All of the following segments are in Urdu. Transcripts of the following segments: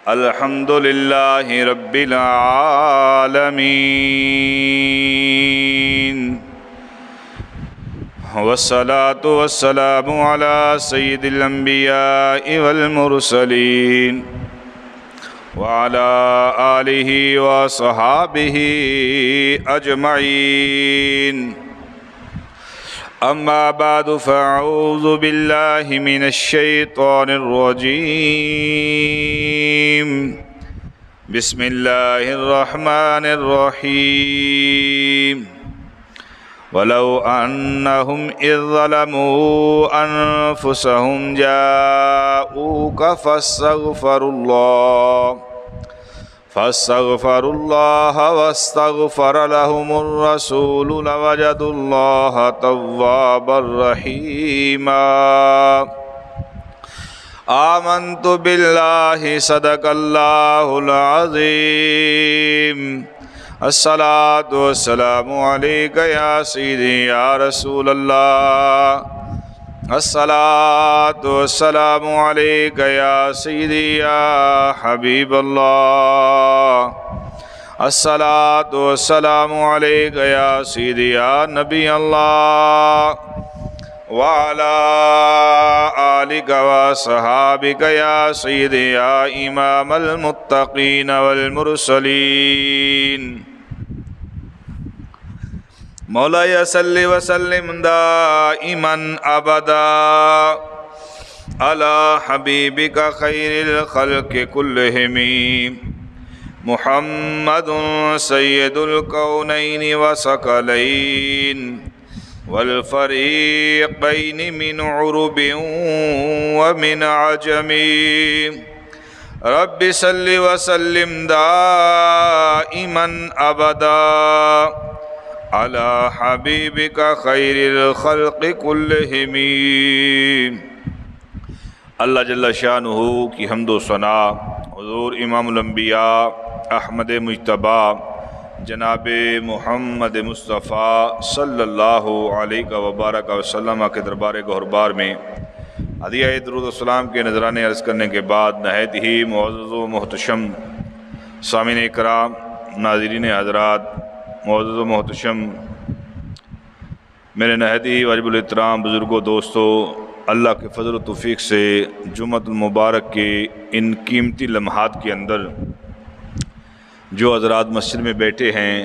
الحمد للہ رب العالمین والصلاة والسلام على سید الانبیاء والمرسلین وعلى آلہ وصحابہ اجمعین اما بعد فاعوذ باللہ من الشیطان الرجیم بسم اللہ الرحمن الرحیم ولو انہم اذ ظلموا انفسہم جاؤوک فاستغفروا اللہ واستغفر لهم الرسول لوجدوا اللہ توابا رحیما آمنت باللہ صدق اللہ العظیم الصلاة والسلام علیک یا سیدی یا رسول اللہ الصلاة والسلام علیک یا سیدی یا حبیب اللہ الصلاة والسلام علیک یا سیدی یا نبی اللہ وعلى آلک وصحابک یا سیدی یا امام المتقین والمرسلین مولاي صل وسلم دائما ابدا على حبيبك خير الخلق كلهم محمد سيد الكونين وثقلين والفريقين من عرب ومن عجم رب صل وسلم دائما ابدا علی حبیبک خیر الخلق کلہم۔ اللہ جل شانہ کی حمد و ثنا حضور امام الانبیاء احمد مجتبی جناب محمد مصطفیٰ صلی اللہ علیہ وبارک وسلم کے دربار گہربار میں ہدیہ درود و سلام کے نذرانے عرض کرنے کے بعد نہایت ہی معزز و محتشم سامعین کرام، ناظرین حضرات، معزز و محتشم میرے نہایت ہی واجب الاحترام بزرگوں، دوستوں، اللہ کے فضل و توفیق سے جمعۃ المبارک کے ان قیمتی لمحات کے اندر جو حضرات مسجد میں بیٹھے ہیں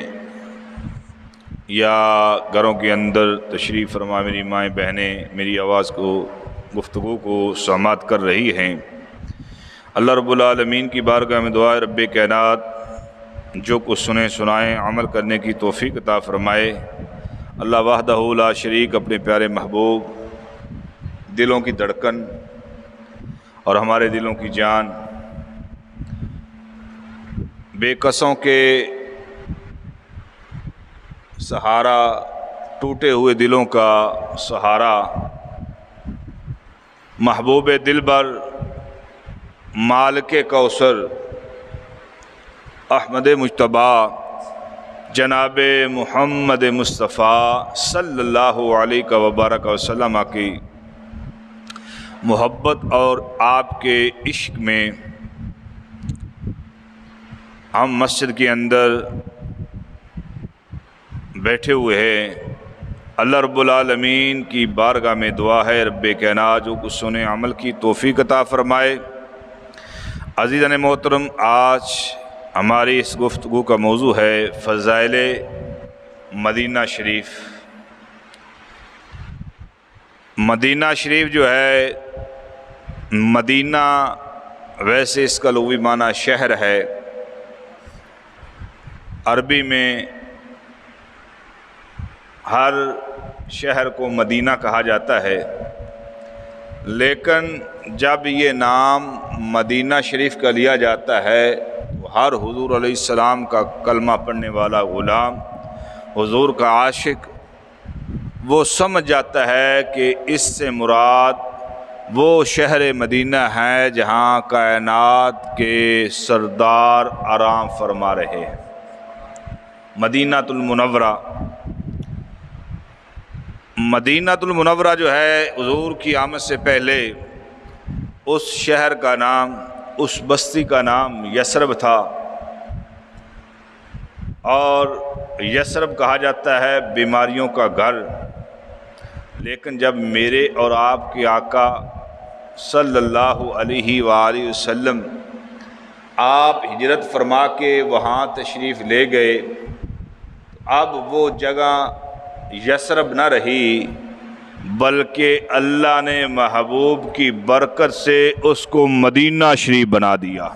یا گھروں کے اندر تشریف فرما میری مائیں بہنیں میری آواز کو، گفتگو کو سماعت کر رہی ہیں، اللہ رب العالمین کی بارگاہ میں دعا ہے رب کائنات جو کچھ سنیں سنائیں عمل کرنے کی توفیق عطا فرمائے۔ اللہ وحدہ لا شریک اپنے پیارے محبوب دلوں کی دھڑکن اور ہمارے دلوں کی جان، بے کسوں کے سہارا، ٹوٹے ہوئے دلوں کا سہارا، محبوب دلبر مالک کوثر احمد مجتبی جناب محمد مصطفیٰ صلی اللہ علیہ وبارک وسلم کی محبت اور آپ کے عشق میں ہم مسجد کے اندر بیٹھے ہوئے ہیں۔ اللہ رب العالمین کی بارگاہ میں دعا ہے رب کائنات جو کچھ سنے عمل کی توفیق عطا فرمائے۔ عزیزان محترم، آج ہماری اس گفتگو کا موضوع ہے فضائل مدینہ شریف۔ مدینہ شریف جو ہے، مدینہ ویسے اس کا لغوی معنی شہر ہے، عربی میں ہر شہر کو مدینہ کہا جاتا ہے، لیکن جب یہ نام مدینہ شریف کا لیا جاتا ہے ہر حضور علیہ السلام کا کلمہ پڑھنے والا غلام، حضور کا عاشق، وہ سمجھ جاتا ہے کہ اس سے مراد وہ شہر مدینہ ہے جہاں کائنات کے سردار آرام فرما رہے ہیں، مدینہ المنورہ۔ مدینہ المنورہ جو ہے حضور کی آمد سے پہلے اس شہر کا نام اس بستی کا نام یثرب تھا، اور یثرب کہا جاتا ہے بیماریوں کا گھر۔ لیکن جب میرے اور آپ کے آقا صلی اللہ علیہ وآلہ وسلم آپ ہجرت فرما کے وہاں تشریف لے گئے، اب وہ جگہ یثرب نہ رہی، بلکہ اللہ نے محبوب کی برکت سے اس کو مدینہ شریف بنا دیا۔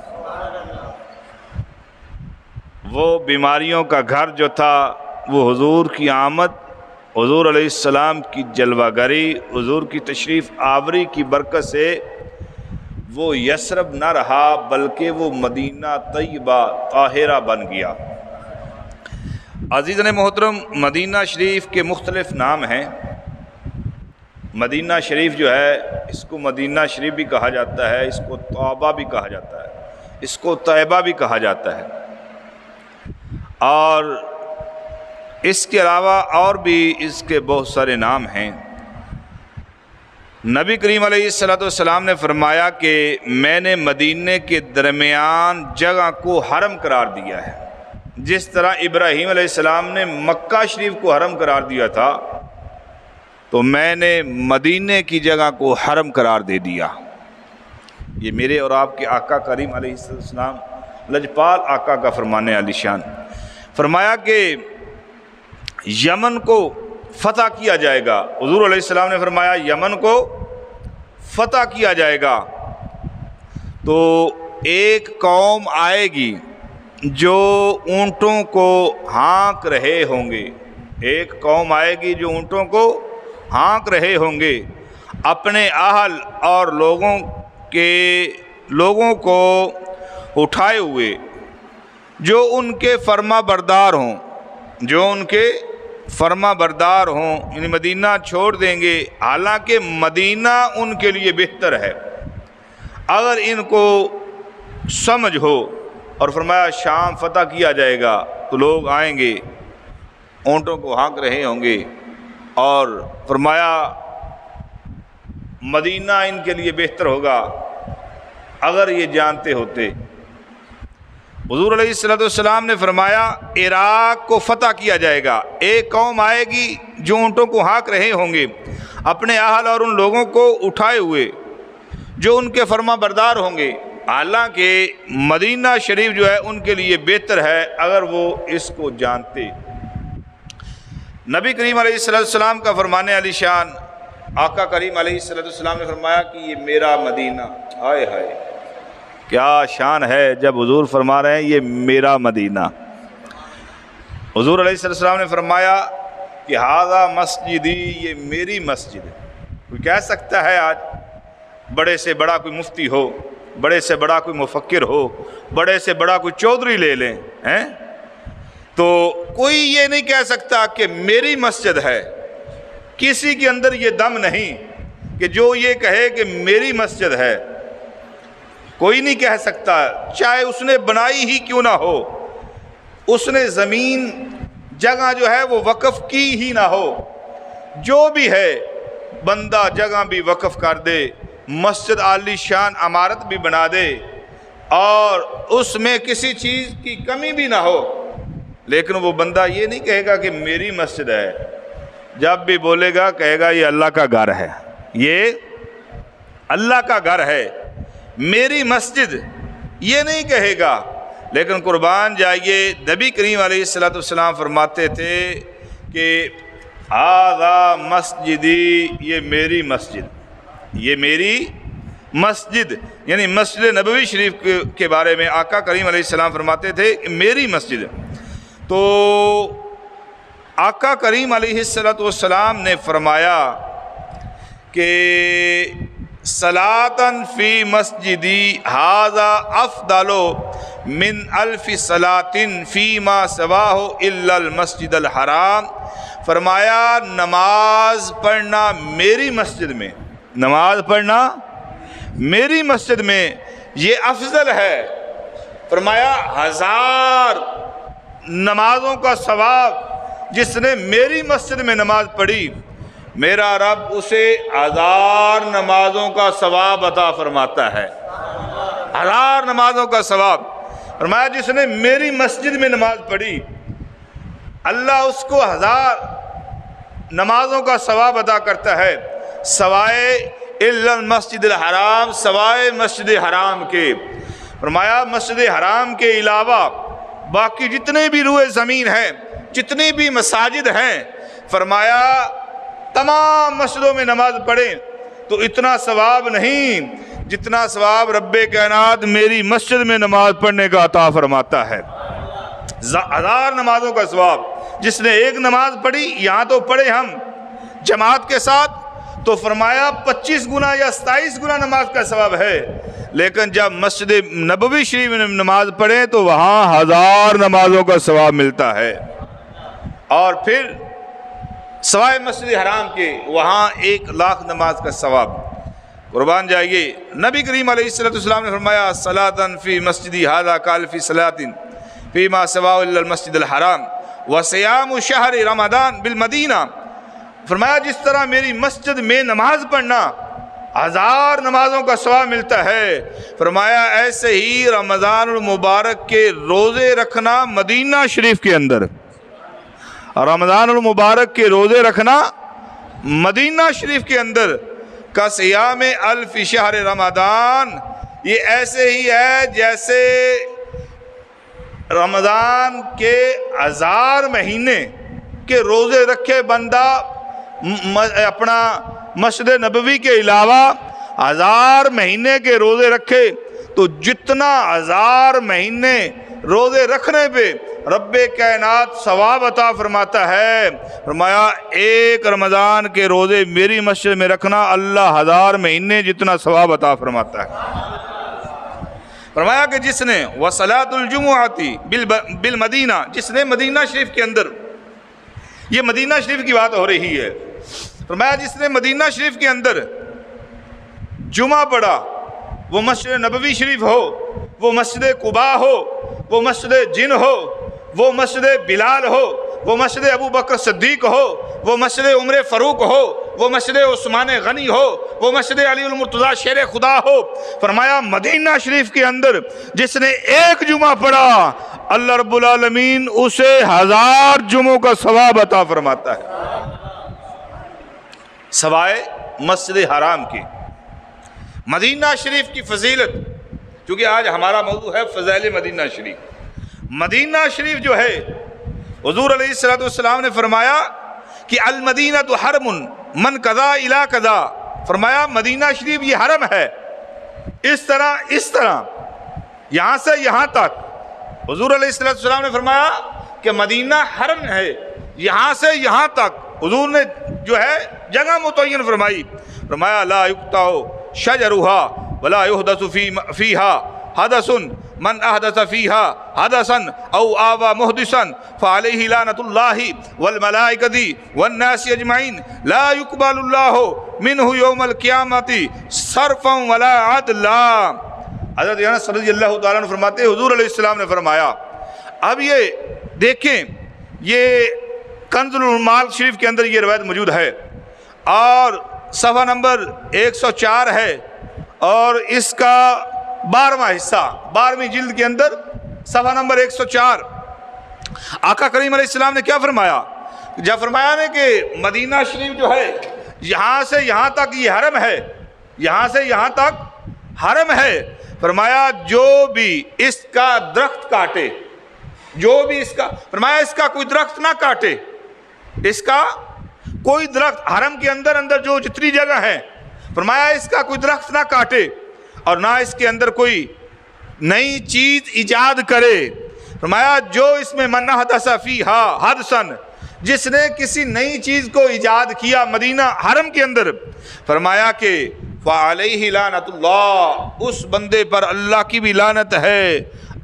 وہ بیماریوں کا گھر جو تھا، وہ حضور کی آمد، حضور علیہ السلام کی جلوہ گری، حضور کی تشریف آوری کی برکت سے وہ یثرب نہ رہا، بلکہ وہ مدینہ طیبہ طاہرہ بن گیا۔ عزیزان محترم، مدینہ شریف کے مختلف نام ہیں۔ مدینہ شریف جو ہے، اس کو مدینہ شریف بھی کہا جاتا ہے، اس کو طیبہ بھی کہا جاتا ہے، اس کو طیبہ بھی کہا جاتا ہے، اور اس کے علاوہ اور بھی اس کے بہت سارے نام ہیں۔ نبی کریم علیہ السلام نے فرمایا کہ میں نے مدینے کے درمیان جگہ کو حرم قرار دیا ہے، جس طرح ابراہیم علیہ السلام نے مکہ شریف کو حرم قرار دیا تھا، تو میں نے مدینے کی جگہ کو حرم قرار دے دیا۔ یہ میرے اور آپ کے آقا کریم علیہ السلام لجپال آقا کا فرمان عالی شان۔ فرمایا کہ یمن کو فتح کیا جائے گا، حضور علیہ السلام نے فرمایا یمن کو فتح کیا جائے گا، تو ایک قوم آئے گی جو اونٹوں کو ہانک رہے ہوں گے، ایک قوم آئے گی جو اونٹوں کو ہانک رہے ہوں گے، اپنے اہل اور لوگوں کو اٹھائے ہوئے، جو ان کے فرما بردار ہوں، جو ان کے فرما بردار ہوں، یعنی مدینہ چھوڑ دیں گے، حالانکہ مدینہ ان کے لیے بہتر ہے اگر ان کو سمجھ ہو۔ اور فرمایا شام فتح کیا جائے گا تو لوگ آئیں گے، اونٹوں کو ہانک رہے ہوں گے، اور فرمایا مدینہ ان کے لیے بہتر ہوگا اگر یہ جانتے ہوتے۔ حضور علیہ السلام نے فرمایا عراق کو فتح کیا جائے گا، ایک قوم آئے گی جو اونٹوں کو ہانک رہے ہوں گے، اپنے اہل اور ان لوگوں کو اٹھائے ہوئے، جو ان کے فرما بردار ہوں گے، حالانکہ مدینہ شریف جو ہے ان کے لیے بہتر ہے اگر وہ اس کو جانتے۔ نبی کریم علیہ السلام کا فرمان علی شان، آقا کریم علیہ السلام نے فرمایا کہ یہ میرا مدینہ، ہائے ہائے کیا شان ہے جب حضور فرما رہے ہیں یہ میرا مدینہ۔ حضور علیہ السلام نے فرمایا کہ ھذا مسجدی، یہ میری مسجد ہے۔ کوئی کہہ سکتا ہے آج بڑے سے بڑا کوئی مفتی ہو، بڑے سے بڑا کوئی مفکر ہو، بڑے سے بڑا کوئی چودھری لے لیں تو کوئی یہ نہیں کہہ سکتا کہ میری مسجد ہے۔ کسی کے اندر یہ دم نہیں کہ جو یہ کہے کہ میری مسجد ہے، کوئی نہیں کہہ سکتا، چاہے اس نے بنائی ہی کیوں نہ ہو، اس نے زمین جگہ جو ہے وہ وقف کی ہی نہ ہو، جو بھی ہے بندہ جگہ بھی وقف کر دے، مسجد عالی شان عمارت بھی بنا دے، اور اس میں کسی چیز کی کمی بھی نہ ہو، لیکن وہ بندہ یہ نہیں کہے گا کہ میری مسجد ہے۔ جب بھی بولے گا کہے گا یہ اللہ کا گھر ہے، یہ اللہ کا گھر ہے، میری مسجد یہ نہیں کہے گا۔ لیکن قربان جائیے نبی کریم علیہ السلام فرماتے تھے کہ ھذا مسجدی، یہ میری مسجد، یہ میری مسجد، یعنی مسجد نبوی شریف کے بارے میں آقا کریم علیہ السلام فرماتے تھے کہ میری مسجد۔ تو آقا کریم علیہ السلام نے فرمایا کہ صلاۃً فی مسجدی ھذا افضل من الف صلاۃ فیما سواہ الا المسجد الحرام۔ فرمایا نماز پڑھنا میری مسجد میں، نماز پڑھنا میری مسجد میں یہ افضل ہے۔ فرمایا 1000 نمازوں کا ثواب جس نے میری مسجد میں نماز پڑھی، میرا رب اسے 1000 نمازوں کا ثواب عطا فرماتا ہے۔ 1000 نمازوں کا ثواب۔ فرمایا جس نے میری مسجد میں نماز پڑھی اللہ اس کو 1000 نمازوں کا ثواب عطا کرتا ہے، سوائے الا المسجد الحرام، سوائے مسجد حرام کے۔ فرمایا مسجد حرام کے علاوہ باقی جتنے بھی روئے زمین ہیں، جتنی بھی مساجد ہیں، فرمایا تمام مسجدوں میں نماز پڑھیں تو اتنا ثواب نہیں جتنا ثواب رب کائنات میری مسجد میں نماز پڑھنے کا عطا فرماتا ہے۔ 1000 نمازوں کا ثواب۔ جس نے ایک نماز پڑھی، یہاں تو پڑھے ہم جماعت کے ساتھ، تو فرمایا 25 گنا یا 27 گنا نماز کا ثواب ہے، لیکن جب مسجد نبوی شریف میں نماز پڑھیں تو وہاں 1000 نمازوں کا ثواب ملتا ہے، اور پھر سوائے مسجد حرام کے وہاں 1,00,000 نماز کا ثواب۔ قربان جائیے، نبی کریم علیہ السلام نے فرمایا صلاۃً فی مسجدی ھذا کالفی صلاۃ فیما سواہ الا المسجد الحرام وصیام شہر رمضان بالمدینہ۔ فرمایا جس طرح میری مسجد میں نماز پڑھنا 1000 نمازوں کا ثواب ملتا ہے، فرمایا ایسے ہی رمضان المبارک کے روزے رکھنا مدینہ شریف کے اندر، رمضان المبارک کے روزے رکھنا مدینہ شریف کے اندر کا صیام الف شہر رمضان، یہ ایسے ہی ہے جیسے رمضان کے 1000 مہینے کے روزے رکھے بندہ اپنا مسجد نبوی کے علاوہ 1000 مہینے کے روزے رکھے تو جتنا 1000 مہینے روزے رکھنے پہ رب کائنات ثواب عطا فرماتا ہے، فرمایا ایک رمضان کے روزے میری مسجد میں رکھنا اللہ 1000 مہینے جتنا ثواب عطا فرماتا ہے۔ فرمایا کہ جس نے وصلاۃ الجمعۃ بالمدینہ، جس نے مدینہ شریف کے اندر، یہ مدینہ شریف کی بات ہو رہی ہے، فرمایا جس نے مدینہ شریف کے اندر جمعہ پڑھا، وہ مسجد نبوی شریف ہو، وہ مسجد قباء ہو، وہ مسجد جن ہو، وہ مسجد بلال ہو، وہ مسجد ابو بکر صدیق ہو، وہ مسجد عمر فاروق ہو، وہ مسجد عثمان غنی ہو، وہ مسجد علی المرتضیٰ شیر خدا ہو، فرمایا مدینہ شریف کے اندر جس نے ایک جمعہ پڑھا اللہ رب العالمین اسے 1000 جمعوں کا ثواب عطا فرماتا ہے، سوائے مسجد حرام کی۔ مدینہ شریف کی فضیلت، کیونکہ آج ہمارا موضوع ہے فضائل مدینہ شریف۔ مدینہ شریف جو ہے، حضور علیہ السلام نے فرمایا کہ المدینہ تو حرم من قضا الی قضا، فرمایا مدینہ شریف یہ حرم ہے، اس طرح یہاں سے یہاں تک۔ حضور علیہ السلام نے فرمایا کہ مدینہ حرم ہے، یہاں سے یہاں تک حضور نے جو ہے جگہ متعین فرمائی، فرمایا لا یقطع شجرها ولا يحدث فيها حدث من احدث فيها حدثا او آوى محدثا فعليه لعنة الله والملائكة والناس اجمعين لا يقبل الله منه يوم القيامة صرفا ولا عدلا۔ حضرت انس رضی اللہ تعالیٰ عنہ فرماتے ہیں حضور علیہ السلام نے فرمایا، اب یہ دیکھیں یہ کنز المال شریف کے اندر یہ روایت موجود ہے اور صفحہ نمبر 104 ہے، اور اس کا 12واں حصہ 12ویں جلد کے اندر صفحہ نمبر 104۔ آقا کریم علیہ السلام نے کیا فرمایا؟ جب فرمایا نے کہ مدینہ شریف جو ہے یہاں سے یہاں تک یہ حرم ہے، یہاں سے یہاں تک حرم ہے، فرمایا جو بھی اس کا درخت کاٹے، جو بھی اس کا، فرمایا اس کا کوئی درخت نہ کاٹے، اس کا کوئی درخت حرم کے اندر جو جتنی جگہ ہے، فرمایا اس کا کوئی درخت نہ کاٹے اور نہ اس کے اندر کوئی نئی چیز ایجاد کرے، فرمایا جو اس میں من احدث فیہا حدثا، جس نے کسی نئی چیز کو ایجاد کیا مدینہ حرم کے اندر، فرمایا کہ فعلیہ لعنۃ اللہ، اس بندے پر اللہ کی بھی لعنت ہے،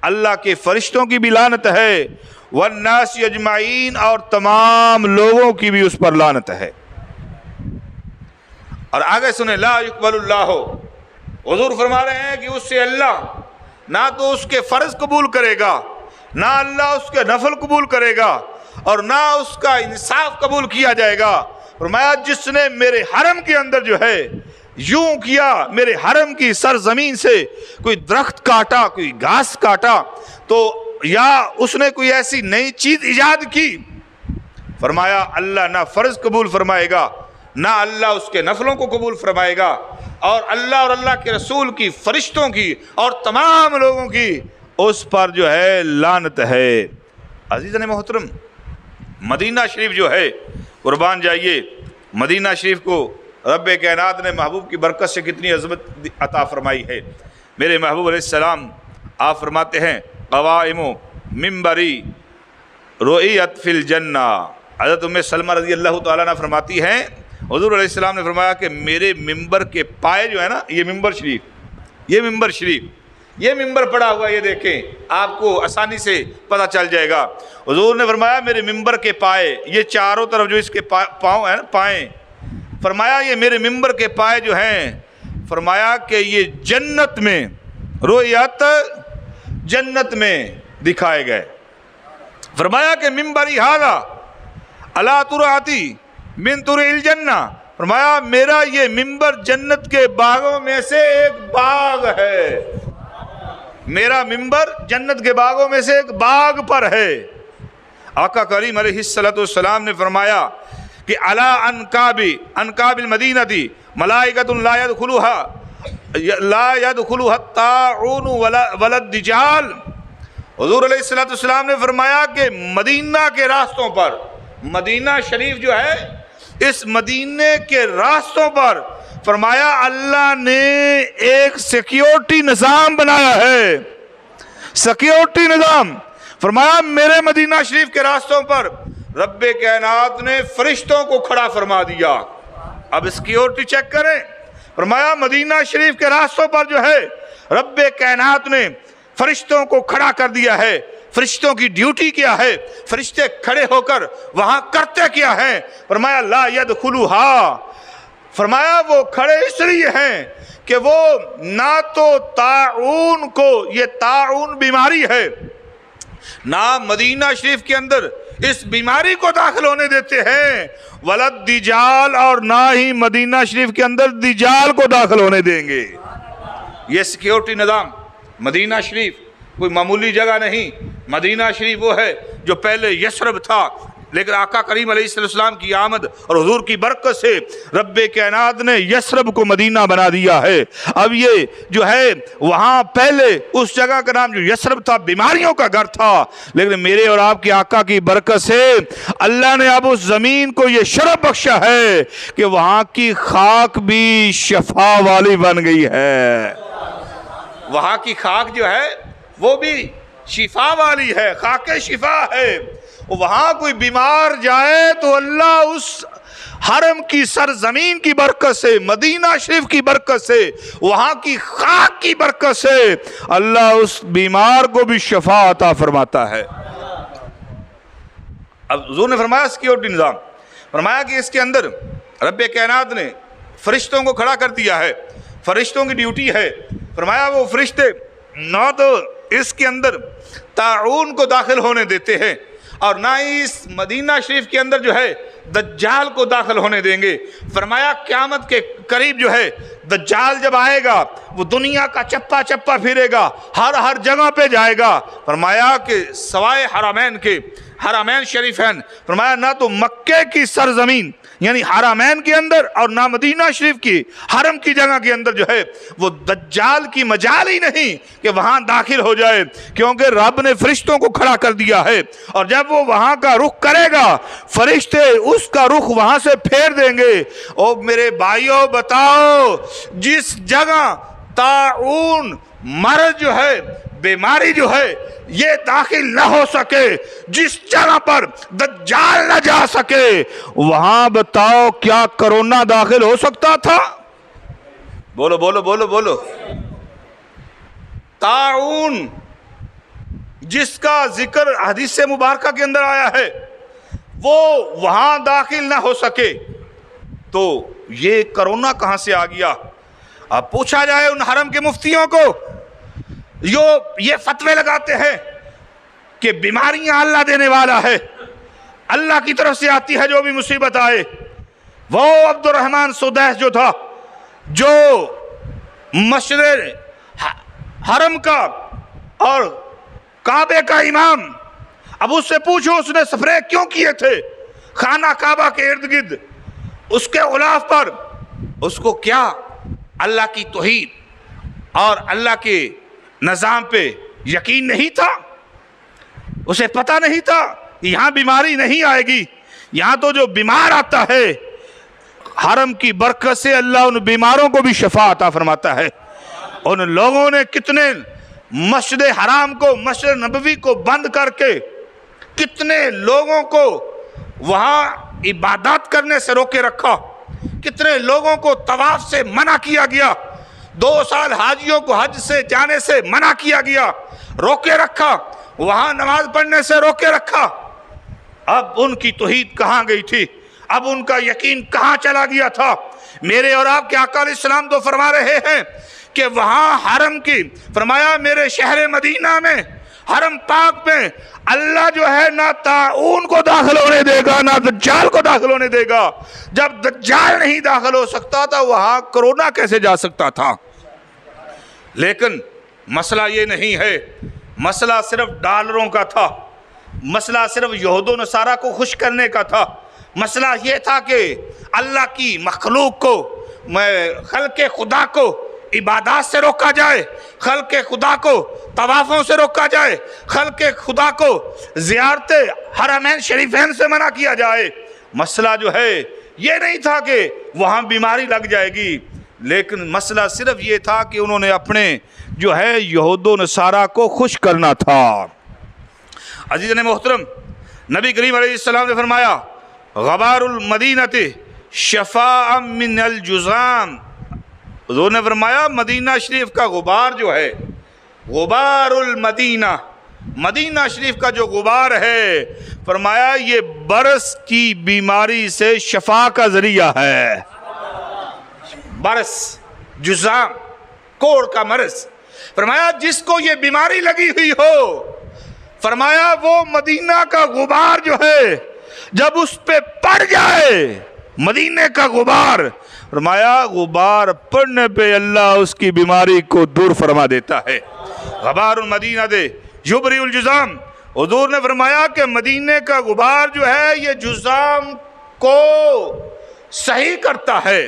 اللہ کے فرشتوں کی بھی لعنت ہے، والناس اجمعین، اور تمام لوگوں کی بھی اس پر لعنت ہے۔ اور آگے سنیں، لا یقبل اللہ، حضور فرما رہے ہیں کہ اس سے اللہ نہ تو اس کے فرض قبول کرے گا، نہ اللہ اس کے نفل قبول کرے گا، اور نہ اس کا انصاف قبول کیا جائے گا۔ فرمایا جس نے میرے حرم کے اندر جو ہے یوں کیا میرے حرم کی سرزمین سے کوئی درخت کاٹا، کوئی گھاس کاٹا تو یا اس نے کوئی ایسی نئی چیز ایجاد کی، فرمایا اللہ نہ فرض قبول فرمائے گا، نہ اللہ اس کے نفلوں کو قبول فرمائے گا، اور اللہ کے رسول کی، فرشتوں کی اور تمام لوگوں کی اس پر جو ہے لعنت ہے۔ عزیزان محترم، مدینہ شریف جو ہے، قربان جائیے، مدینہ شریف کو رب کائنات نے محبوب کی برکت سے کتنی عظمت عطا فرمائی ہے۔ میرے محبوب علیہ السلام آپ فرماتے ہیں قوائم منبری رؤیت فی الجنہ۔ حضرت ام سلمہ رضی اللہ تعالیٰ عنہ فرماتی ہیں حضور علیہ السلام نے فرمایا کہ میرے ممبر کے پائے جو ہے نا، یہ ممبر شریف یہ ممبر پڑا ہوا ہے، یہ دیکھیں آپ کو آسانی سے پتہ چل جائے گا۔ حضور نے فرمایا میرے ممبر کے پائے، یہ چاروں طرف جو اس کے پاؤں ہیں نا، پائیں، فرمایا یہ میرے ممبر کے پائے جو ہیں، فرمایا کہ یہ جنت میں، رؤیت جنت میں دکھائے گئے۔ فرمایا کہ ممبری ھذا الا ترعتی من طرع الجنہ، فرمایا میرا یہ ممبر جنت کے باغوں میں سے ایک باغ ہے، میرا ممبر جنت کے باغوں میں سے ایک باغ پر ہے۔ آقا کریم علیہ السلام نے فرمایا کہ علی انکاب المدینہ ملائکۃ لا يدخلها الطاعون ولا الدجال۔ حضور علیہ السلام نے فرمایا کہ مدینہ کے راستوں پر، مدینہ شریف جو ہے، اس مدینے کے راستوں پر فرمایا اللہ نے ایک سیکیورٹی نظام بنایا ہے، سیکیورٹی نظام۔ فرمایا میرے مدینہ شریف کے راستوں پر رب کائنات نے فرشتوں کو کھڑا فرما دیا۔ اب سیکیورٹی چیک کریں، فرمایا مدینہ شریف کے راستوں پر جو ہے رب کائنات نے فرشتوں کو کھڑا کر دیا ہے۔ فرشتوں کی ڈیوٹی کیا ہے؟ فرشتے کھڑے ہو کر وہاں کرتے کیا ہیں؟ فرمایا لا يدخلوها، فرمایا وہ کھڑے اس لیے ہیں کہ وہ نہ تو طاعون کو، یہ طاعون بیماری ہے، نہ مدینہ شریف کے اندر اس بیماری کو داخل ہونے دیتے ہیں، ولد دجال، اور نہ ہی مدینہ شریف کے اندر دجال کو داخل ہونے دیں گے۔ یہ سیکیورٹی نظام، مدینہ شریف کوئی معمولی جگہ نہیں، مدینہ شریف وہ ہے جو پہلے یثرب تھا، لیکن آقا کریم علیہ السلام کی آمد اور حضور کی برکت سے رب کائنات نے یثرب کو مدینہ بنا دیا ہے۔ اب یہ جو ہے وہاں پہلے اس جگہ کا نام جو یثرب تھا بیماریوں کا گھر تھا، لیکن میرے اور آپ کے آقا کی برکت سے اللہ نے اب اس زمین کو یہ شرف بخشا ہے کہ وہاں کی خاک بھی شفا والی بن گئی ہے۔ وہاں کی خاک جو ہے وہ بھی شفا والی ہے، خاک شفا ہے۔ وہاں کوئی بیمار جائے تو اللہ اس حرم کی سرزمین کی برکت سے، مدینہ شریف کی برکت سے، وہاں کی خاک کی برکت سے اللہ اس بیمار کو بھی شفا عطا فرماتا ہے۔ اب حضور نے فرمایا سیکیورٹی نظام، فرمایا کہ اس کے اندر رب کائنات نے فرشتوں کو کھڑا کر دیا ہے، فرشتوں کی ڈیوٹی ہے۔ فرمایا وہ فرشتے نہ تو اس کے اندر طاعون کو داخل ہونے دیتے ہیں، اور نہ ہی اس مدینہ شریف کے اندر جو ہے دجال کو داخل ہونے دیں گے۔ فرمایا قیامت کے قریب جو ہے دجال جب آئے گا وہ دنیا کا چپا چپا پھرے گا، ہر جگہ پہ جائے گا۔ فرمایا کہ سوائے حرمین کے، حرمین شریفین، فرمایا نہ تو مکے کی سرزمین یعنی حرمین کے اندر اور نہ مدینہ شریف کی حرم کی جگہ کے اندر جو ہے وہ دجال کی مجال ہی نہیں کہ وہاں داخل ہو جائے، کیونکہ رب نے فرشتوں کو کھڑا کر دیا ہے، اور جب وہ وہاں کا رخ کرے گا فرشتے اس کا رخ وہاں سے پھیر دیں گے۔ او میرے بھائیوں بتاؤ، جس جگہ طاعون مرض جو ہے، بیماری جو ہے یہ داخل نہ ہو سکے، جس جگہ پر دجال نہ جا سکے، وہاں بتاؤ کیا کرونا داخل ہو سکتا تھا؟ بولو بولو بولو بولو۔ طاعون جس کا ذکر حدیث مبارکہ کے اندر آیا ہے وہ وہاں داخل نہ ہو سکے تو یہ کرونا کہاں سے آ گیا؟ اب پوچھا جائے ان حرم کے مفتیوں کو جو یہ فتوے لگاتے ہیں کہ بیماریاں اللہ دینے والا ہے، اللہ کی طرف سے آتی ہے جو بھی مصیبت آئے۔ وہ عبد الرحمن سدیس جو تھا، جو مسجد حرم کا اور کعبے کا امام، اب اس سے پوچھو اس نے سپرے کیوں کیے تھے خانہ کعبہ کے ارد گرد، اس کے غلاف پر؟ اس کو کیا اللہ کی توحید اور اللہ کے نظام پہ یقین نہیں تھا؟ اسے پتہ نہیں تھا کہ یہاں بیماری نہیں آئے گی، یہاں تو جو بیمار آتا ہے حرم کی برکت سے اللہ ان بیماروں کو بھی شفا عطا فرماتا ہے۔ ان لوگوں نے کتنے مسجد حرام کو، مسجد نبوی کو بند کر کے کتنے لوگوں کو وہاں عبادات کرنے سے روکے رکھا، کتنے لوگوں کو طواف سے منع کیا گیا، 2 سال حاجیوں کو حج سے جانے سے منع کیا گیا، روکے رکھا، وہاں نماز پڑھنے سے روکے رکھا۔ اب ان کی توحید کہاں گئی تھی؟ اب ان کا یقین کہاں چلا گیا تھا؟ میرے اور آپ کے آقا علیہ السلام تو فرما رہے ہیں کہ وہاں حرم کی، فرمایا میرے شہر مدینہ میں، حرم پاک میں اللہ جو ہے نہ طاعون کو داخل ہونے دے گا نہ دجال کو داخل ہونے دے گا۔ جب دجال نہیں داخل ہو سکتا تھا وہاں کرونا کیسے جا سکتا تھا؟ لیکن مسئلہ یہ نہیں ہے، مسئلہ صرف ڈالروں کا تھا، مسئلہ صرف یہود و نصارہ کو خوش کرنے کا تھا، مسئلہ یہ تھا کہ اللہ کی مخلوق کو، خلق خدا کو عبادات سے روکا جائے، خلق خدا کو طوافوں سے روکا جائے، خلق خدا کو زیارت حرمین شریفین سے منع کیا جائے۔ مسئلہ جو ہے یہ نہیں تھا کہ وہاں بیماری لگ جائے گی، لیکن مسئلہ صرف یہ تھا کہ انہوں نے اپنے جو ہے یہود و نصارہ کو خوش کرنا تھا۔ عزیزان محترم، نبی کریم علیہ السلام نے فرمایا غبار المدینۃ شفاء من الجذام، حضور نے فرمایا مدینہ شریف کا غبار جو ہے، غبار المدینہ، مدینہ شریف کا جو غبار ہے، فرمایا یہ برس کی بیماری سے شفا کا ذریعہ ہے۔ برس، جذام، کوڑ کا مرض، فرمایا جس کو یہ بیماری لگی ہوئی ہو، فرمایا وہ مدینہ کا غبار جو ہے جب اس پہ پڑ جائے، مدینہ کا غبار، فرمایا غبار پڑنے پہ اللہ اس کی بیماری کو دور فرما دیتا ہے۔ غبار المدینہ دے یبری الجذام، حضور نے فرمایا کہ مدینہ کا غبار جو ہے یہ جذام کو صحیح کرتا ہے،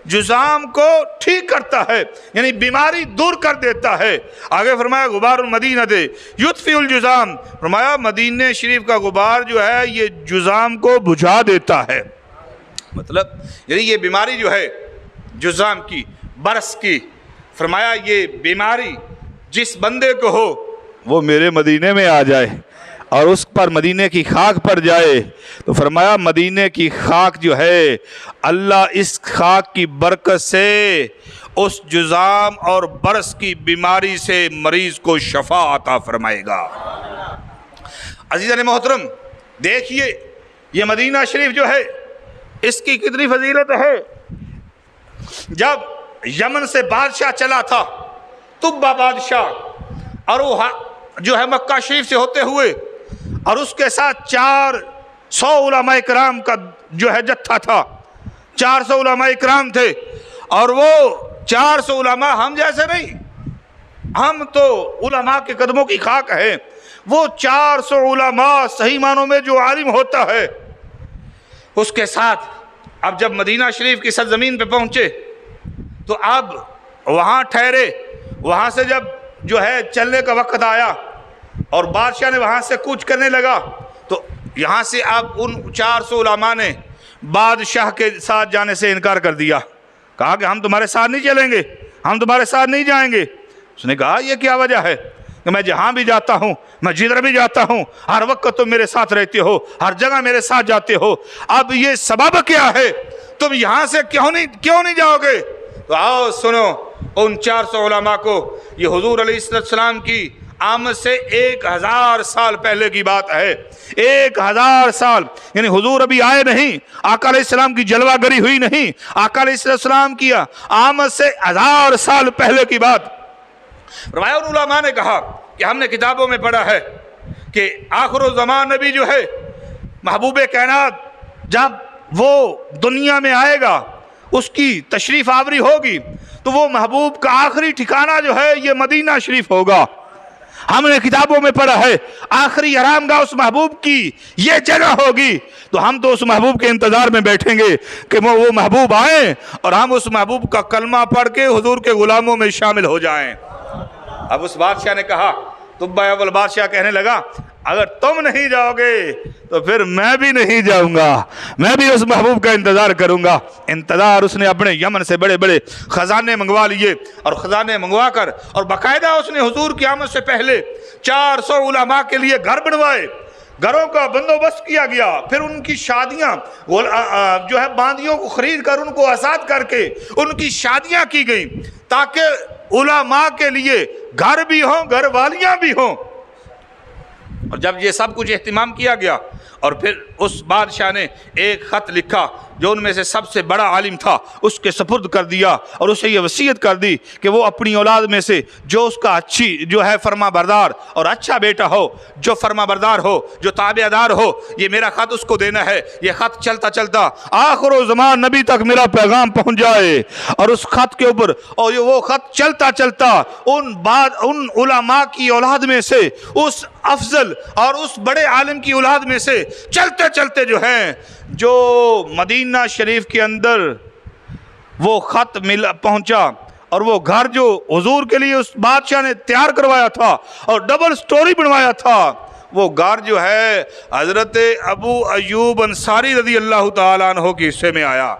جذام کو ٹھیک کرتا ہے، یعنی بیماری دور کر دیتا ہے۔ آگے فرمایا غبار المدینہ دے یطفئ الجذام، فرمایا مدینہ شریف کا غبار جو ہے یہ جذام کو بجھا دیتا ہے۔ مطلب یعنی یہ بیماری جو ہے جذام کی، برس کی، فرمایا یہ بیماری جس بندے کو ہو وہ میرے مدینے میں آ جائے اور اس پر مدینے کی خاک پڑ جائے، تو فرمایا مدینے کی خاک جو ہے اللہ اس خاک کی برکت سے اس جذام اور برس کی بیماری سے مریض کو شفا عطا فرمائے گا۔ عزیزان محترم، دیکھیے یہ مدینہ شریف جو ہے اس کی کتنی فضیلت ہے۔ جب یمن سے بادشاہ چلا تھا طبہ بادشاہ، اور وہ جو ہے مکہ شریف سے ہوتے ہوئے، اور اس کے ساتھ 400 علماء اکرام کا جو ہے جتھا تھا، 400 علماء اکرام تھے، اور وہ 400 علماء ہم جیسے نہیں، ہم تو علماء کے قدموں کی خاک ہیں، وہ 400 علماء صحیح معنوں میں جو عالم ہوتا ہے، اس کے ساتھ اب جب مدینہ شریف کی سرزمین پہ پہنچے تو اب وہاں ٹھہرے، وہاں سے جب جو ہے چلنے کا وقت آیا اور بادشاہ نے وہاں سے کوچ کرنے لگا، تو یہاں سے اب ان 400 علماء نے بادشاہ کے ساتھ جانے سے انکار کر دیا، کہا کہ ہم تمہارے ساتھ نہیں چلیں گے، ہم تمہارے ساتھ نہیں جائیں گے۔ اس نے کہا یہ کیا وجہ ہے کہ میں جہاں بھی جاتا ہوں، میں جدھر بھی جاتا ہوں، ہر وقت تم میرے ساتھ رہتے ہو، ہر جگہ میرے ساتھ جاتے ہو، اب یہ سبب کیا ہے؟ تم یہاں سے کیوں نہیں جاؤ گے؟ تو آؤ سنو، ان 400 علماء کو یہ حضور علیہ السلام کی آمد سے 1000 سال پہلے کی بات ہے، 1000 سال، یعنی حضور ابھی آئے نہیں، آقا علیہ السلام کی جلوہ گری ہوئی نہیں، آقا علیہ السلام کی آمد سے 1000 سال پہلے کی بات۔ فرمایا ان علماء نے کہا کہ ہم نے کتابوں میں پڑھا ہے کہ آخر الزمان نبی جو ہے محبوب کائنات جب وہ دنیا میں آئے گا، اس کی تشریف آوری ہوگی تو وہ محبوب کا آخری ٹھکانہ جو ہے یہ مدینہ شریف ہوگا۔ ہم نے کتابوں میں پڑھا ہے آخری آرامگاہ اس محبوب کی یہ جگہ ہوگی، تو ہم تو اس محبوب کے انتظار میں بیٹھیں گے کہ وہ محبوب آئیں اور ہم اس محبوب کا کلمہ پڑھ کے حضور کے غلاموں میں شامل ہو جائیں۔ اب اس بادشاہ نے کہا، طب اول بادشاہ کہنے لگا اگر تم نہیں جاؤ گے تو پھر میں بھی نہیں جاؤں گا، میں بھی اس محبوب کا انتظار کروں گا۔ انتظار اس نے اپنے یمن سے بڑے بڑے خزانے منگوا لیے، اور خزانے منگوا کر اور باقاعدہ اس نے حضور کی آمد سے پہلے 400 علماء کے لیے گھر بنوائے، گھروں کا بندوبست کیا گیا، پھر ان کی شادیاں جو ہے باندیوں کو خرید کر ان کو آزاد کر کے ان کی شادیاں کی گئیں تاکہ علماء کے لیے گھر بھی ہوں، گھر والیاں بھی ہوں۔ اور جب یہ سب کچھ اہتمام کیا گیا اور پھر اس بادشاہ نے ایک خط لکھا جو ان میں سے سب سے بڑا عالم تھا اس کے سپرد کر دیا، اور اسے یہ وصیت کر دی کہ وہ اپنی اولاد میں سے جو اس کا اچھی جو ہے فرما بردار اور اچھا بیٹا ہو، جو فرما بردار ہو، جو تابع دار ہو، یہ میرا خط اس کو دینا ہے۔ یہ خط چلتا چلتا آخر و زمان نبی تک میرا پیغام پہنچ جائے، اور اس خط کے اوپر اور وہ خط چلتا چلتا ان علماء کی اولاد میں سے اس افضل اور اس بڑے عالم کی اولاد میں سے چلتے چلتے جو ہیں جو مدینہ شریف کے اندر وہ خط پہنچا، اور وہ گھر جو حضور کے لیے اس بادشاہ نے تیار کروایا تھا اور ڈبل سٹوری بنوایا تھا، وہ گھر جو ہے حضرت ابو ایوب انصاری رضی اللہ تعالیٰ عنہ کے حصے میں آیا۔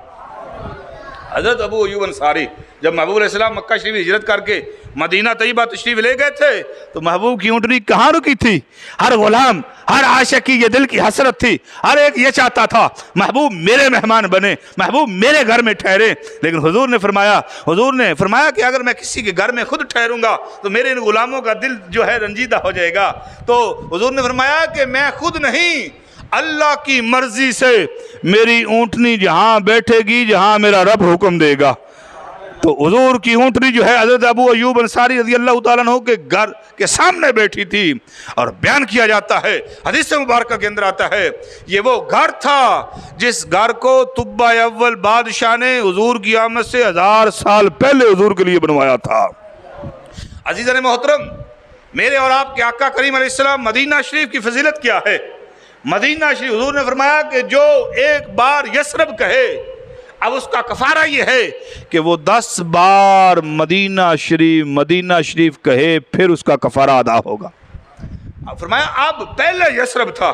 حضرت ابو ایوب انصاری جب محبوب علیہ السلام مکہ شریف ہجرت کر کے مدینہ طیبہ تشریف لے گئے تھے تو محبوب کی اونٹنی کہاں رکی تھی؟ ہر غلام، ہر عاشق کی یہ دل کی حسرت تھی، ہر ایک یہ چاہتا تھا محبوب میرے مہمان بنے، محبوب میرے گھر میں ٹھہرے۔ لیکن حضور نے فرمایا کہ اگر میں کسی کے گھر میں خود ٹھہروں گا تو میرے ان غلاموں کا دل جو ہے رنجیدہ ہو جائے گا۔ تو حضور نے فرمایا کہ میں خود نہیں، اللہ کی مرضی سے میری اونٹنی جہاں بیٹھے گی جہاں میرا رب حکم دے گا۔ تو حضور کی اونٹنی جو ہے حضرت ابو ایوب انصاری رضی اللہ تعالیٰ عنہ کے گھر کے سامنے بیٹھی تھی، اور بیان کیا جاتا ہے حدیث مبارکہ کے اندر آتا ہے یہ وہ گھر تھا جس گھر کو طب اول بادشاہ نے حضور کی آمد سے 1000 سال پہلے حضور کے لیے بنوایا تھا۔ عزیزان محترم، میرے اور آپ کے آقا کریم علیہ السلام مدینہ شریف کی فضیلت کیا ہے؟ مدینہ شریف حضور نے فرمایا کہ جو ایک بار یثرب کہے، اب اس کا کفارہ یہ ہے کہ وہ 10 بار مدینہ شریف کہے، پھر اس کا کفارہ ادا ہوگا۔ اب فرمایا اب پہلے یثرب تھا،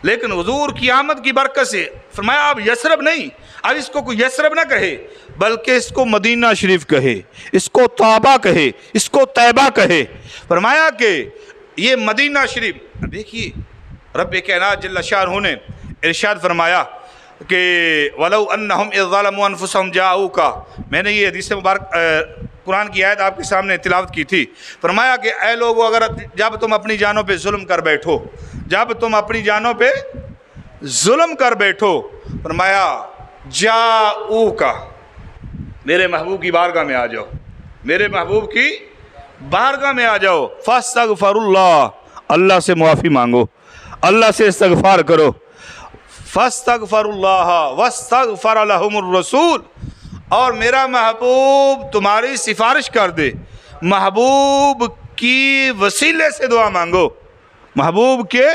لیکن حضور کی آمد کی برکت سے فرمایا اب یثرب نہیں، اب اس کو کوئی یثرب نہ کہے بلکہ اس کو مدینہ شریف کہے، اس کو طابہ کہے، اس کو طیبہ کہے۔ فرمایا کہ یہ مدینہ شریف، دیکھیے رب کائنات جل شانہ نے ارشاد فرمایا کہ وَلَوْ أَنَّهُمْ إِذْ ظَلَمُوا أَنفُسَهُمْ جَاءُوكَ، میں نے یہ حدیث مبارک قرآن کی آیت آپ کے سامنے تلاوت کی تھی۔ فرمایا کہ اے لوگو اگر جب تم اپنی جانوں پہ ظلم کر بیٹھو، جب تم اپنی جانوں پہ ظلم کر بیٹھو، فرمایا جاؤوک، میرے محبوب کی بارگاہ میں آ جاؤ، میرے محبوب کی بارگاہ میں آ جاؤ، فاستغفر اللہ، اللہ سے معافی مانگو، اللہ سے استغفار کرو، فاستغفر اللہ واستغفر لهم الرسول، اور میرا محبوب تمہاری سفارش کر دے، محبوب کی وسیلے سے دعا مانگو، محبوب کے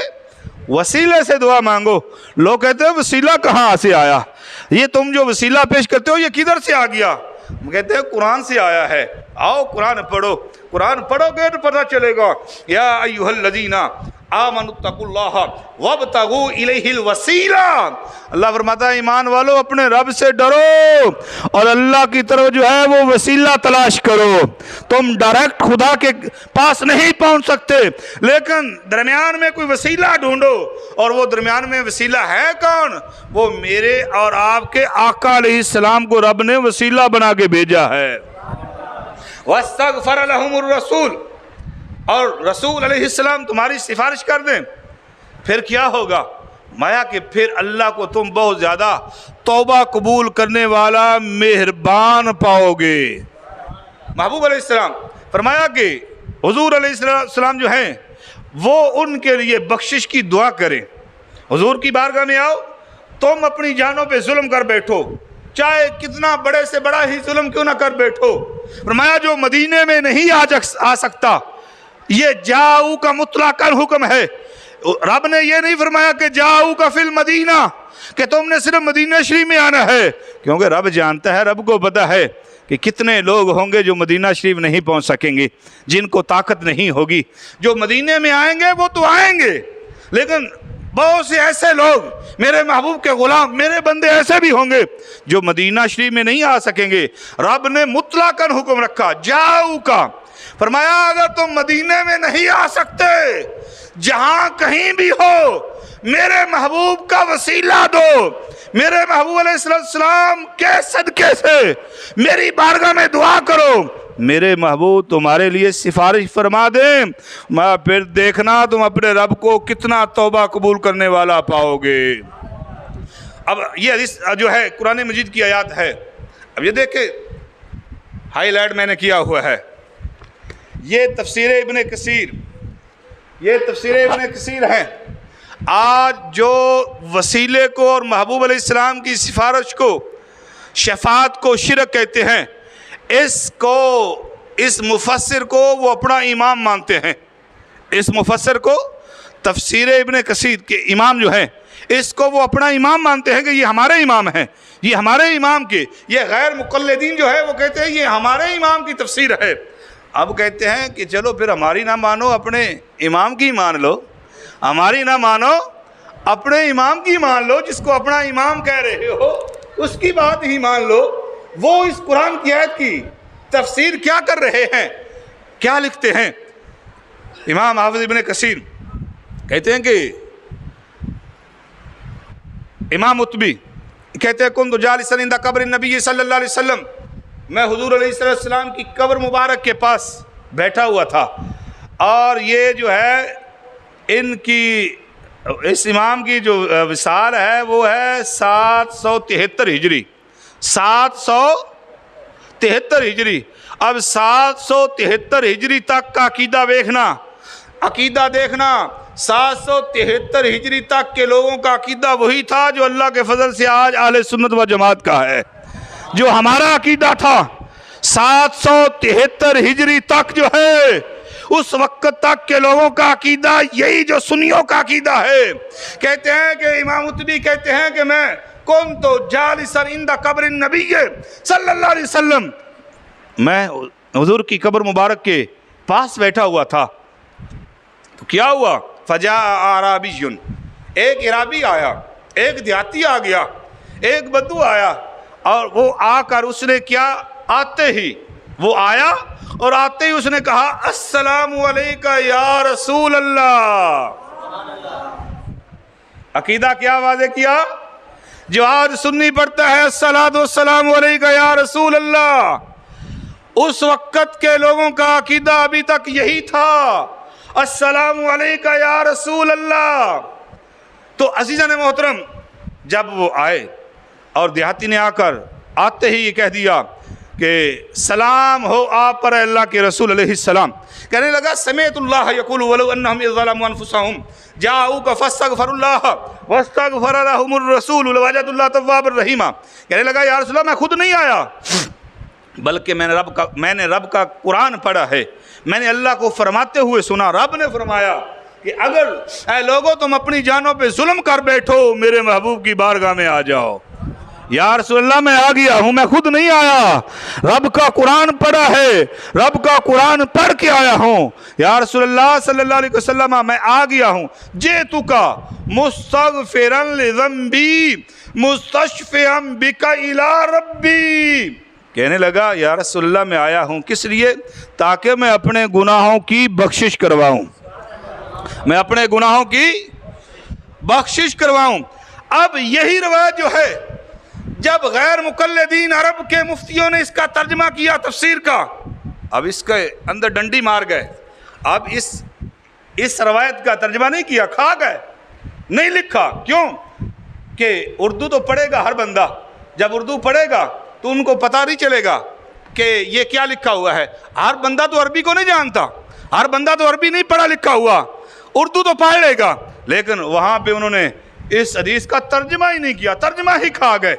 وسیلے سے دعا مانگو۔ لوگ کہتے ہیں وسیلہ کہاں سے آیا؟ یہ تم جو وسیلہ پیش کرتے ہو یہ کدھر سے آ گیا؟ کہتے ہیں قرآن سے آیا ہے۔ آؤ قرآن پڑھو، قرآن پڑھو گے تو پتہ چلے گا۔ یا ایھا الذین آمنوا اتقوا اللہ وابتغوا الیہ الوسیلہ، اللہ فرماتا ہے ایمان والو اپنے رب سے ڈرو اور اللہ کی طرف جو ہے وہ وسیلہ تلاش کرو۔ تم ڈائریکٹ خدا کے پاس نہیں پہنچ سکتے، لیکن درمیان میں کوئی وسیلہ ڈھونڈو، اور وہ درمیان میں وسیلہ ہے کون؟ وہ میرے اور آپ کے آقا علیہ السلام کو رب نے وسیلہ بنا کے بھیجا ہے۔ واستغفر لهم الرسول، اور رسول علیہ السلام تمہاری سفارش کر دیں، پھر کیا ہوگا؟ مایا کہ پھر اللہ کو تم بہت زیادہ توبہ قبول کرنے والا مہربان پاؤ گے۔ محبوب علیہ السلام فرمایا کہ حضور علیہ السلام جو ہیں وہ ان کے لیے بخشش کی دعا کریں۔ حضور کی بارگاہ میں آؤ، تم اپنی جانوں پہ ظلم کر بیٹھو، چاہے کتنا بڑے سے بڑا ہی ظلم کیوں نہ کر بیٹھو. فرمایا جو مدینے میں نہیں آ سکتا یہ جاؤ کا مطلق حکم ہے. رب نے یہ نہیں فرمایا کہ جاؤ کا فی المدینہ کہ تم نے صرف مدینہ شریف میں آنا ہے، کیونکہ رب جانتا ہے، رب کو پتہ ہے کہ کتنے لوگ ہوں گے جو مدینہ شریف نہیں پہنچ سکیں گے، جن کو طاقت نہیں ہوگی. جو مدینے میں آئیں گے وہ تو آئیں گے، لیکن بہت سے ایسے لوگ میرے محبوب کے غلام، میرے بندے ایسے بھی ہوں گے جو مدینہ شریف میں نہیں آ سکیں گے. رب نے مطلقاً حکم رکھا جاؤ کا. فرمایا اگر تم مدینے میں نہیں آ سکتے، جہاں کہیں بھی ہو میرے محبوب کا وسیلہ دو، میرے محبوب علیہ السلام کے صدقے سے میری بارگاہ میں دعا کرو، میرے محبوب تمہارے لیے سفارش فرما دیں، میں پھر دیکھنا تم اپنے رب کو کتنا توبہ قبول کرنے والا پاؤ گے. اب یہ حدیث جو ہے قرآن مجید کی آیات ہے. اب یہ دیکھیں ہائی لائٹ میں نے کیا ہوا ہے، یہ تفسیر ابن کثیر، یہ تفسیر ابن کثیر ہے. آج جو وسیلے کو اور محبوب علیہ السلام کی سفارش کو، شفاعت کو شرک کہتے ہیں، اس مفسر کو وہ اپنا امام مانتے ہیں. اس مفسر کو، تفسیر ابن کثیر کے امام جو ہیں، اس کو وہ اپنا امام مانتے ہیں کہ یہ ہمارے امام ہیں، یہ ہمارے امام کے. یہ غیر مقلدین جو ہے وہ کہتے ہیں یہ ہمارے امام کی تفسیر ہے. اب کہتے ہیں کہ چلو پھر ہماری نہ مانو، اپنے امام کی مان لو. ہماری نہ مانو، اپنے امام کی مان لو. جس کو اپنا امام کہہ رہے ہو اس کی بات ہی مان لو. وہ اس قرآن کی آیت کی تفسیر کیا کر رہے ہیں، کیا لکھتے ہیں؟ امام حافظ ابن کثیر کہتے ہیں کہ امام عتبی کہتے ہیں کنت جالسا عند قبر النبی صلی اللہ علیہ وسلم، میں حضور علیہ السلام کی قبر مبارک کے پاس بیٹھا ہوا تھا، اور یہ جو ہے ان کی اس امام کی جو وصال ہے وہ ہے 773 ہجری، 773 ہجری. اب 773 ہجری تک کا عقیدہ دیکھنا 773 ہجری تک کے لوگوں کا عقیدہ وہی تھا جو اللہ کے فضل سے آج اہل سنت و جماعت کا ہے. جو ہمارا عقیدہ تھا 773 ہجری تک جو ہے، اس وقت تک کے لوگوں کا عقیدہ یہی جو سنیوں کا عقیدہ ہے. کہتے ہیں کہ امام عتبی کہتے ہیں کہ میں کنت جالسا عند قبر النبی صلی اللہ علیہ وسلم، میں حضور کی قبر مبارک کے پاس بیٹھا ہوا تھا. تو کیا ہوا؟ فجاء اعرابی، ایک عرابی آیا، ایک دیہاتی آ گیا، ایک بدو آیا، اور وہ آ کر اس نے کیا، آتے ہی وہ آیا اور آتے ہی اس نے کہا السلام علیکہ یا رسول اللہ. عقیدہ کیا واضح کیا؟ جو آج سنی پڑھتا ہے الصلاۃ والسلام علیکہ یا رسول اللہ، اس وقت کے لوگوں کا عقیدہ ابھی تک یہی تھا، السلام علیکہ یا رسول اللہ. تو عزیزان محترم، جب وہ آئے اور دیہاتی نے آ کر آتے ہی یہ کہہ دیا کہ سلام ہو آپ پر اللہ کے رسول علیہ السلام، کہنے لگا سمعت اللہ یقول ولو انہم اذ ظلموا انفسہم جاؤک فاستغفر اللہ واستغفر لهم الرسول لوجدوا اللہ توابا رحیما. کہنے لگا یا رسول اللہ میں خود نہیں آیا، بلکہ میں نے رب کا قرآن پڑھا ہے، میں نے اللہ کو فرماتے ہوئے سنا. رب نے فرمایا کہ اگر اے لوگوں تم اپنی جانوں پہ ظلم کر بیٹھو میرے محبوب کی بارگاہ میں آ جاؤ. یا رسول اللہ میں آ گیا ہوں، میں خود نہیں آیا، رب کا قرآن پڑھا ہے، رب کا قرآن پڑھ کے آیا ہوں. یا رسول اللہ صلی اللہ علیہ وسلم میں آ گیا ہوں، جئتک مستغفرا لذنبی مستشفعا بک الی ربی. کہنے لگا یا رسول اللہ میں آیا ہوں کس لیے؟ تاکہ میں اپنے گناہوں کی بخشش کرواؤں، میں اپنے گناہوں کی بخشش کرواؤں. اب یہی روایت جو ہے، جب غیر مقلدین عرب کے مفتیوں نے اس کا ترجمہ کیا تفسیر کا، اب اس کے اندر ڈنڈی مار گئے. اب اس روایت کا ترجمہ نہیں کیا، کھا گئے، نہیں لکھا. کیوں کہ اردو تو پڑھے گا ہر بندہ، جب اردو پڑھے گا تو ان کو پتہ نہیں چلے گا کہ یہ کیا لکھا ہوا ہے. ہر بندہ تو عربی کو نہیں جانتا، ہر بندہ تو عربی نہیں پڑھا لکھا ہوا، اردو تو پڑھ لے گا، لیکن وہاں پہ انہوں نے اس حدیث کا ترجمہ ہی نہیں کیا، ترجمہ ہی کھا گئے.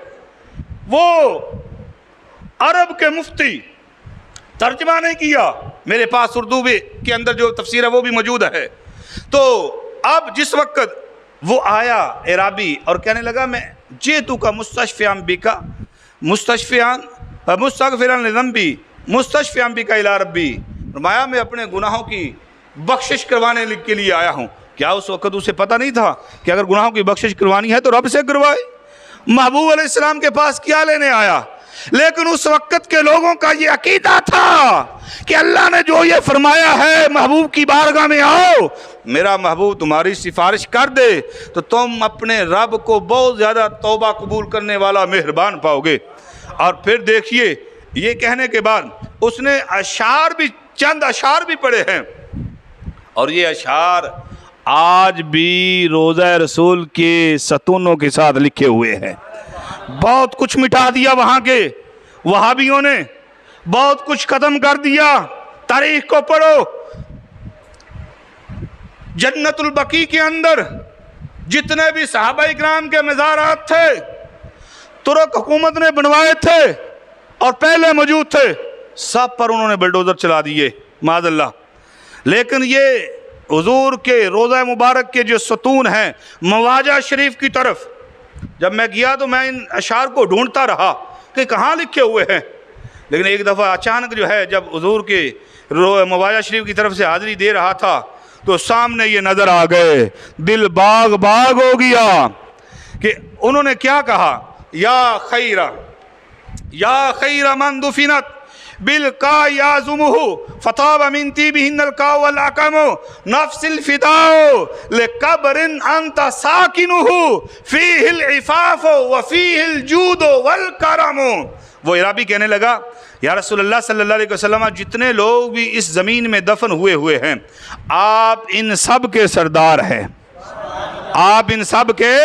وہ عرب کے مفتی ترجمہ نہیں کیا، میرے پاس اردو بھی کے اندر جو تفسیر ہے وہ بھی موجود ہے. تو اب جس وقت وہ آیا عرابی اور کہنے لگا میں جیتو کا مستشفیان بکا مستغفران لذنبی مستشفیان بکا الی ربی، فرمایا میں اپنے گناہوں کی بخشش کروانے کے لیے آیا ہوں. کیا اس وقت اسے پتہ نہیں تھا کہ اگر گناہوں کی بخشش کروانی ہے تو رب سے کروائے؟ محبوب علیہ السلام کے پاس کیا لینے آیا؟ لیکن اس وقت کے لوگوں کا یہ عقیدہ تھا کہ اللہ نے جو یہ فرمایا ہے محبوب کی بارگاہ میں آؤ، میرا محبوب تمہاری سفارش کر دے تو تم اپنے رب کو بہت زیادہ توبہ قبول کرنے والا مہربان پاؤ گے. اور پھر دیکھیے یہ کہنے کے بعد اس نے چند اشعار بھی پڑھے ہیں، اور یہ اشعار آج بھی روضہ رسول کے ستونوں کے ساتھ لکھے ہوئے ہیں. بہت کچھ مٹا دیا وہاں کے وہابیوں نے، بہت کچھ ختم کر دیا. تاریخ کو پڑھو، جنت البقیع کے اندر جتنے بھی صحابہ اکرام کے مزارات تھے ترک حکومت نے بنوائے تھے اور پہلے موجود تھے، سب پر انہوں نے بلڈوزر چلا دیے معاذ اللہ. لیکن یہ حضور کے روضہ مبارک کے جو ستون ہیں مواجہ شریف کی طرف جب میں گیا تو میں ان اشعار کو ڈھونڈتا رہا کہ کہاں لکھے ہوئے ہیں. لیکن ایک دفعہ اچانک جو ہے جب حضور کے مواجہ شریف کی طرف سے حاضری دے رہا تھا تو سامنے یہ نظر آ گئے، دل باغ باغ ہو گیا کہ انہوں نے کیا کہا، یا خیر من دفنت بالکا یازمہ فطاب من طیبہن الکا والعقم نفس الفداء لقبر انت ساکنہ فیہ العفاف وفیہ الجود والکرم. وہ عرابی کہنے لگا یا رسول اللہ صلی اللہ علیہ وسلم جتنے لوگ بھی اس زمین میں دفن ہوئے ہیں آپ ان سب کے سردار ہیں، آپ ان سب کے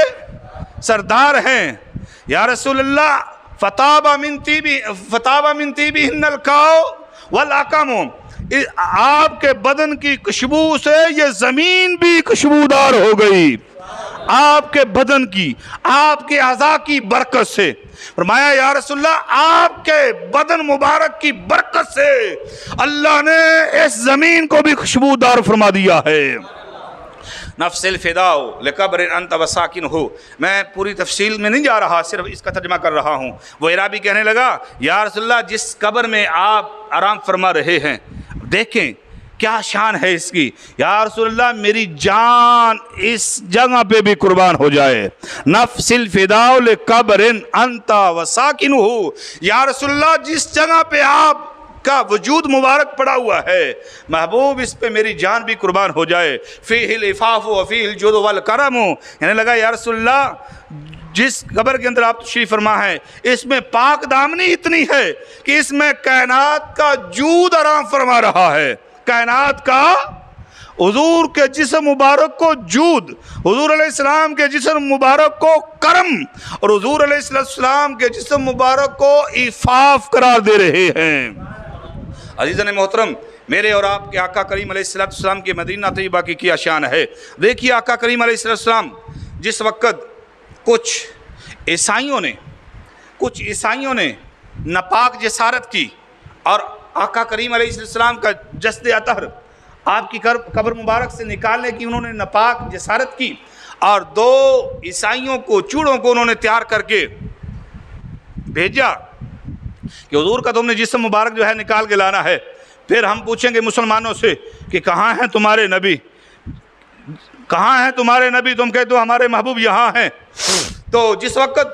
سردار ہیں. یا رسول اللہ فطاب من طیبہن الکاء والعقم، آپ کے بدن کی خوشبو سے یہ زمین بھی خوشبودار ہو گئی، آپ کے بدن کی، آپ کے اعضاء کی برکت سے. فرمایا یا رسول اللہ آپ کے بدن مبارک کی برکت سے اللہ نے اس زمین کو بھی خوشبودار فرما دیا ہے. نفس الفداء لقبر انت وساکنہ، میں پوری تفصیل میں نہیں جا رہا، صرف اس کا ترجمہ کر رہا ہوں. وہ عرابی کہنے لگا یا رسول اللہ جس قبر میں آپ آرام فرما رہے ہیں دیکھیں کیا شان ہے اس کی، یا رسول اللہ میری جان اس جگہ پہ بھی قربان ہو جائے. نفس الفداء لقبر انت وساکنہ، یا رسول اللہ جس جگہ پہ آپ کا وجود مبارک پڑا ہوا ہے محبوب اس پہ میری جان بھی قربان ہو جائے. فیہ العفاف وفیہ الجود والکرم، یعنی لگا یا رسول اللہ جس قبر کے اندر آپ تشریف فرما ہے اس میں پاک دامنی اتنی ہے کہ اس میں کائنات کا جود آرام فرما رہا ہے، کائنات کا حضور کے جسم مبارک کو جود، حضور علیہ السلام کے جسم مبارک کو کرم، اور حضور علیہ السلام کے جسم مبارک کو عفاف قرار دے رہے ہیں. عزیزان محترم، میرے اور آپ کے آقا کریم علیہ السلام کے مدینہ طیبہ کی کیا شان ہے. دیکھیے آقا کریم علیہ السلام جس وقت کچھ عیسائیوں نے ناپاک جسارت کی اور آقا کریم علیہ السلام کا جسد اطہر آپ کی قبر مبارک سے نکالنے کی انہوں نے ناپاک جسارت کی، اور 2 عیسائیوں کو چوڑوں کو انہوں نے تیار کر کے بھیجا کہ حضور کا تم نے جسم مبارک جو ہے نکال کے لانا ہے. پھر ہم پوچھیں گے مسلمانوں سے کہ کہاں ہیں تمہارے نبی، کہاں ہیں تمہارے نبی؟ تم کہتے ہو ہمارے محبوب یہاں ہیں. تو جس وقت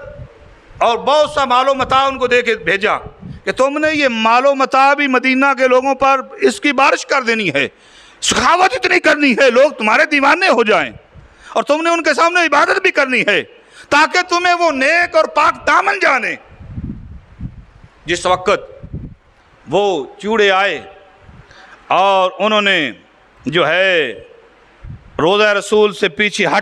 اور بہت سا مال و متاع ان کو دے کے بھیجا کہ تم نے یہ مال و متاع بھی مدینہ کے لوگوں پر اس کی بارش کر دینی ہے، سخاوت اتنی کرنی ہے لوگ تمہارے دیوانے ہو جائیں، اور تم نے ان کے سامنے عبادت بھی کرنی ہے تاکہ تمہیں وہ نیک اور پاک دامن جانے. جس وقت وہ چوڑے آئے اور انہوں نے جو ہے روضہ رسول سے پیچھے ہٹ